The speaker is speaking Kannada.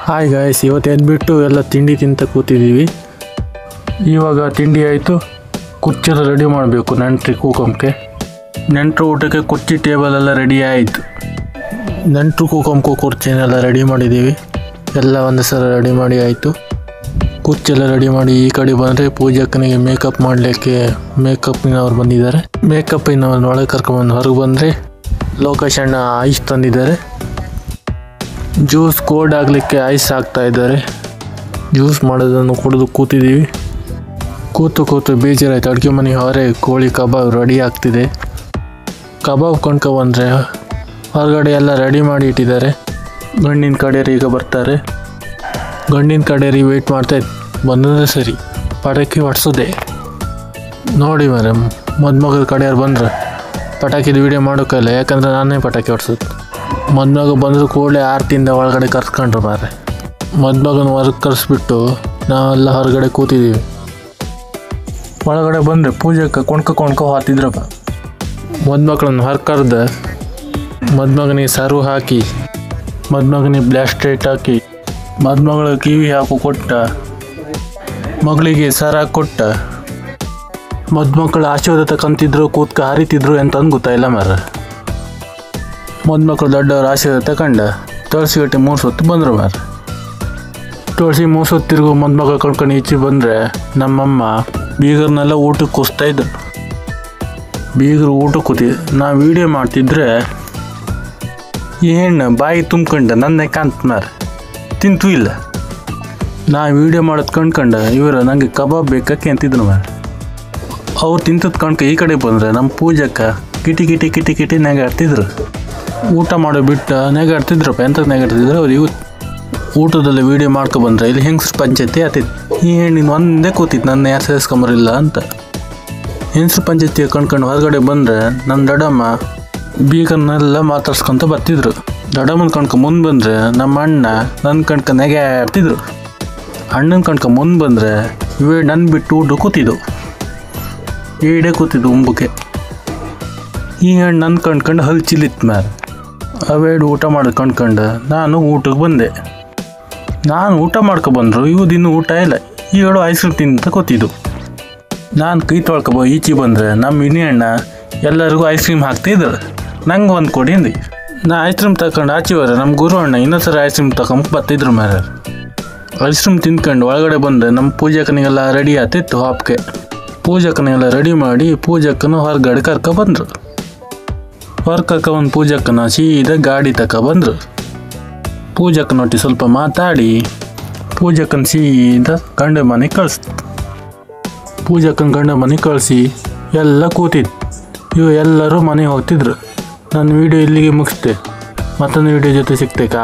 ಹಾಯ್ ಗಾಯ್ಸ್, ಇವತ್ತು ಎದ್ಬಿಟ್ಟು ಎಲ್ಲ ತಿಂಡಿ ತಿಂತ ಕೂತಿದ್ದೀವಿ. ಇವಾಗ ತಿಂಡಿ ಆಯಿತು, ಕುರ್ಚೆಲ್ಲ ರೆಡಿ ಮಾಡಬೇಕು ನೆಂಟ್ರಿಗೆ ಕೂಕಂಕ್ಕೆ. ನೆಂಟರು ಊಟಕ್ಕೆ ಕುರ್ಚಿ ಟೇಬಲ್ ಎಲ್ಲ ರೆಡಿ ಆಯಿತು. ನೆಂಟರು ಕೂಕಂಕು ಕುರ್ಚಿನೆಲ್ಲ ರೆಡಿ ಮಾಡಿದ್ದೀವಿ. ಎಲ್ಲ ಒಂದು ಸಲ ರೆಡಿ ಮಾಡಿ ಆಯಿತು. ಕುರ್ಚೆಲ್ಲ ರೆಡಿ ಮಾಡಿ ಈ ಕಡೆ ಬಂದರೆ ಪೂಜಕ್ಕನಿಗೆ ಮೇಕಪ್ ಮಾಡಲಿಕ್ಕೆ ಮೇಕಪ್ನವ್ರು ಬಂದಿದ್ದಾರೆ. ಮೇಕಪ್ಪಿನವ್ರನ್ನ ಒಳಗೆ ಕರ್ಕೊಂಡ್ಬಂದು ಹೊರಗೆ ಬಂದರೆ ಲೋಕೇಶ್ ಅಣ್ಣ ಐಸ್ ತಂದಿದ್ದಾರೆ. ಜ್ಯೂಸ್ ಕೋಲ್ಡ್ ಆಗಲಿಕ್ಕೆ ಐಸ್ ಹಾಕ್ತಾ ಇದ್ದಾರೆ. ಜ್ಯೂಸ್ ಮಾಡೋದನ್ನು ಕುಡಿದು ಕೂತಿದ್ದೀವಿ. ಕೂತು ಬೇಜಾರಾಯ್ತು. ಅಡುಗೆ ಮನೆ ಹೊರೆ ಕೋಳಿ ಕಬಾಬ್ ರೆಡಿ ಆಗ್ತಿದೆ. ಕಬಾಬ್ ಕೊಂಡ್ಕೊ ಬಂದರೆ ಹೊರಗಡೆ ಎಲ್ಲ ರೆಡಿ ಮಾಡಿ ಇಟ್ಟಿದ್ದಾರೆ. ಗಂಡಿನ ಕಡೆಯರು ಈಗ ಬರ್ತಾರೆ. ಗಂಡಿನ ಕಡೆಯರಿಗೆ ವೆಯ್ಟ್ ಮಾಡ್ತಾಯಿತ್ತು. ಬಂದರೆ ಸರಿ ಪಟಾಕಿ ಹೊಡ್ಸೋದೆ ನೋಡಿ ಮರೆ. ಮದುಮಗಳ ಕಡೆಯವ್ರು ಬಂದ್ರೆ ಪಟಾಕಿದು ವೀಡಿಯೋ ಮಾಡೋಕ್ಕಲ್ಲ, ಯಾಕಂದರೆ ನಾನೇ ಪಟಾಕಿ ಹೊಡ್ಸೋದು. ಮದುಮಗ ಬಂದರೂ ಕೂಡಲೇ ಆರತಿಯಿಂದ ಒಳಗಡೆ ಕರ್ಸ್ಕೊಂಡ್ರು ಮಾರೆ. ಮದುಮಗನ ಹೊರಗೆ ಕರೆಸ್ಬಿಟ್ಟು ನಾವೆಲ್ಲ ಹೊರಗಡೆ ಕೂತಿದ್ದೀವಿ. ಒಳಗಡೆ ಬಂದರೆ ಪೂಜೆಗೆ ಕೊಂಡ್ಕೊ ಹಾತಿದ್ರಪ್ಪ. ಮದುಮಕ್ಕಳನ್ನು ಹೊರಗೆ ಕರೆದು ಮದುಮಗನಿಗೆ ಸರು ಹಾಕಿ, ಮದುಮಗನಿಗೆ ಬ್ಲಾಸ್ಟ್ರೇಟ್ ಹಾಕಿ, ಮದುಮಗಳ ಕಿವಿ ಹಾಕು ಕೊಟ್ಟ, ಮಗಳಿಗೆ ಸರ ಕೊಟ್ಟ. ಮದುಮಕ್ಕಳು ಆಶೀರ್ವಾದ ತಗೊಂತಿದ್ರು, ಕೂತ್ಕ ಹರಿತಿದ್ರು ಅಂತ ಗೊತ್ತಾಯಿಲ್ಲ ಮಾರ. ಮದುಮಕ್ಕಳು ದೊಡ್ಡವ್ರ ಆಶೀರ್ವಾದ ತಗೊಂಡು ತುಳಸಿ ಗಟ್ಟೆ 3 ಹೊತ್ತು ಬಂದರು ಮಾರ. ತುಳಸಿ 3 ಹೊತ್ತು ತಿರುಗು ಮದುಮಗ ಕಳ್ಕೊಂಡು ಈಚೆ ಬಂದರೆ ನಮ್ಮಮ್ಮ ಬೀಗರ್ನೆಲ್ಲ ಊಟಕ್ಕೆ ಕೂಸ್ತಾಯಿದ್ರು. ಬೀಗರು ಊಟಕ್ಕೆ ಕೂತಿ ನಾವು ವೀಡಿಯೋ ಮಾಡ್ತಿದ್ರೆ ಈ ಹೆಣ್ಣು ಬಾಯಿ ತುಂಬ್ಕೊಂಡು ನನ್ನ ಕಾಂತ ಮಾರ ತಿಂತೂ ಇಲ್ಲ. ನಾ ವೀಡಿಯೋ ಮಾಡೋದು ಕಂಡ್ಕೊಂಡು ಇವರು ನನಗೆ ಕಬಾಬ್ ಬೇಕಾಕೆ ಅಂತಿದ್ರು ಮಾರ. ಅವ್ರು ತಿಂತದ್ದು ಕಣ್ಕ ಈ ಕಡೆ ಬಂದರೆ ನಮ್ಮ ಪೂಜಕ್ಕೆ ಕಿಟಿ ನೆಗಾಡ್ತಿದ್ರು. ಊಟ ಮಾಡೋ ಬಿಟ್ಟು ನೆಗಾಡ್ತಿದ್ರಪ್ಪ. ಎಂಥದ್ದು ನೆಗಾಡ್ತಿದ್ರು ಅವ್ರು. ಇವು ಊಟದಲ್ಲಿ ವೀಡಿಯೋ ಮಾಡ್ಕೊಬಂದ್ರೆ ಇಲ್ಲಿ ಹೆಂಗಸ್ರು ಪಂಚಾಯತಿ ಆತಿತ್ತು. ಈ ಹೆಣ್ಣಿನ ಒಂದೇ ಕೂತಿತ್ತು, ನನ್ನ ಯಾರು ಸೇರಿಸ್ಕೊಂಬರಿಲ್ಲ ಅಂತ. ಹೆಂಗಸ್ರು ಪಂಚಾಯತಿ ಕಣ್ಕೊಂಡು ಹೊರಗಡೆ ಬಂದರೆ ನನ್ನ ದೊಡ್ಡಮ್ಮ ಬೀಗರನ್ನೆಲ್ಲ ಮಾತಾಡ್ಸ್ಕೊತ ಬರ್ತಿದ್ರು. ದೊಡ್ಡಮ್ಮನ ಕಣ್ಕ ಮುಂದೆ ಬಂದರೆ ನಮ್ಮ ಅಣ್ಣ ನನ್ನ ಕಣ್ಕ ನೆಗಾಡ್ತಿದ್ರು. ಅಣ್ಣನ ಕಣ್ಕ ಮುಂದೆ ಬಂದರೆ ಇವೇ ನನ್ನ ಬಿಟ್ಟು ಊಟ ಕೂತಿದ್ದು. ಈಡೇ ಕೂತಿದ್ದು ಉಂಬಕ್ಕೆ. ಈ ಹಣ್ಣು ನನ್ನ ಕಣ್ಕೊಂಡು ಹಲ್ಚಿಲಿತ್ತು ಮ್ಯಾಲೆ. ಅವೇಡು ಊಟ ಮಾಡಿ ಕಣ್ಕೊಂಡು ನಾನು ಊಟಕ್ಕೆ ಬಂದೆ. ನಾನು ಊಟ ಮಾಡ್ಕೊಬಂದರು, ಇವ್ದಿನ್ನೂ ಊಟ ಇಲ್ಲ. ಈ ಹೇಳು ಐಸ್ ಕ್ರೀಮ್ ತಿಂತ ಕೂತಿದ್ದು. ನಾನು ಕೈ ತೊಳ್ಕೊಬೋ ಈಚೆ ಬಂದರೆ ನಮ್ಮ ಇನ್ನಿ ಅಣ್ಣ ಎಲ್ಲರಿಗೂ ಐಸ್ ಕ್ರೀಮ್ ಹಾಕ್ತಿದ್ರು. ನಂಗೆ ಒಂದು ಕೊಡಿ ಅಂದು ನಾ ಐಸ್ ಕ್ರೀಮ್ ತಗೊಂಡು ಆಚೆವರೆ ನಮ್ಮ ಗುರು ಅಣ್ಣ ಇನ್ನೊಂದು ಸರಿ ಐಸ್ ಕ್ರೀಮ್ ತಗೊಂಡು ಬರ್ತಿದ್ರು ಮ್ಯಾಲೆ. ಐಸ್ ಕ್ರೀಮ್ ತಿಂದ್ಕೊಂಡು ಒಳಗಡೆ ಬಂದೆ. ನಮ್ಮ ಪೂಜಕನಿಗೆಲ್ಲ ರೆಡಿ ಆಗ್ತಿತ್ತು ಹಾಪ್ಗೆ. ಪೂಜಕನೆಲ್ಲ ರೆಡಿ ಮಾಡಿ ಪೂಜಕ್ಕನ ಹೊರಗಡೆ ಕರ್ಕೊಬಂದರು. ಹೊರಗೆ ಕರ್ಕೊಬಂದು ಪೂಜಕ್ಕನ ಸೀದಾ ಗಾಡಿ ತಗೊಬಂದರು. ಪೂಜಕ್ಕನೊಟ್ಟಿ ಸ್ವಲ್ಪ ಮಾತಾಡಿ ಪೂಜಕ್ಕನ ಸೀದಾ ಗಂಡ ಮನೆಗೆ ಕಳಿಸ್ತು. ಪೂಜಕ್ಕನ ಗಂಡ ಮನೆಗೆ ಕಳಿಸಿ ಎಲ್ಲ ಕೂತಿದ್ದು. ಇವು ಎಲ್ಲರೂ ಮನೆಗೆ ಹೋಗ್ತಿದ್ರು. ನನ್ನ ವೀಡಿಯೋ ಇಲ್ಲಿಗೆ ಮುಗಿಸ್ತೆ. ಮತ್ತೊಂದು ವೀಡಿಯೋ ಜೊತೆ ಸಿಗ್ತೇಕಾ?